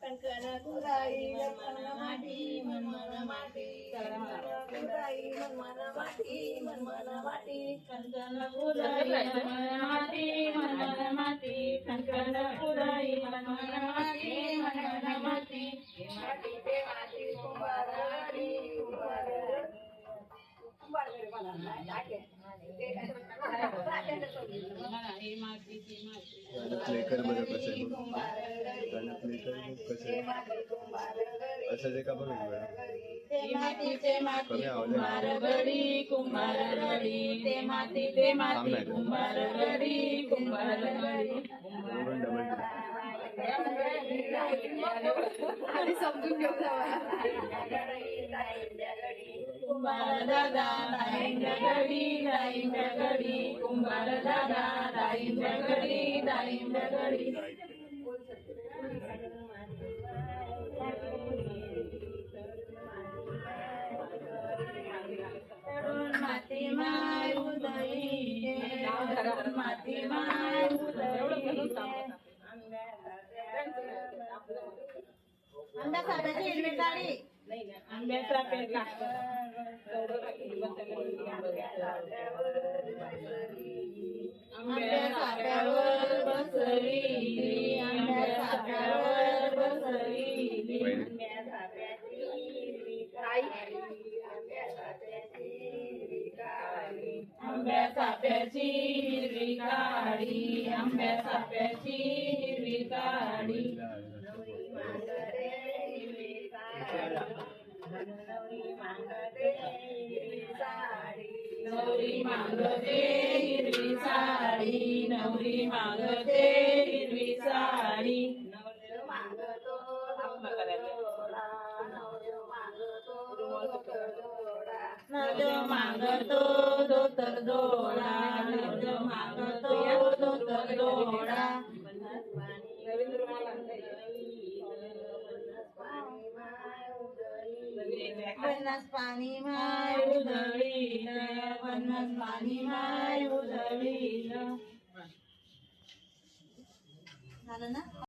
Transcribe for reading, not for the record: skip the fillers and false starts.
कंकण कुराई मन माटी मन माटी कुराई मन माटी कंकण कुराई मन माटी कंकण कुराई मन माटी माटी ते माटी कुंभारडी प्ले कर बघा कसं आहे गाणं प्ले कर बघ कसं आहे असं जे का बघ कमी कुंभारगडी कुंभारगडी ते माती कुंभारगडी कुंभारगडी आणि समजून घेऊ कुंभार दादा दाईंद्रगडी दाईंद्रगडी कुंभार दादा दाईंद्रगडी दाईंद्रगडी माती माय उदळी माती माय उदळी आंब्या साब्याची हिरवी काळी आंब्याचा पेका आंब्या साब्यावर बसली आंब्या साब्यावर बसली आंब्या साब्याची हिरवी काळी आंब्या साब्याची हिरवी काळी आंब्या साब्याची हिरवी काळी नवरी मागते हिरवी साडी नवरी मागते हिरवी साडी नवरदेव मागतो धोतर जोडा नवरदेव मागतो धोतर जोडा पन्नास पाणी माय उधळील पन्नास पाणी माय उधळील झालं ना.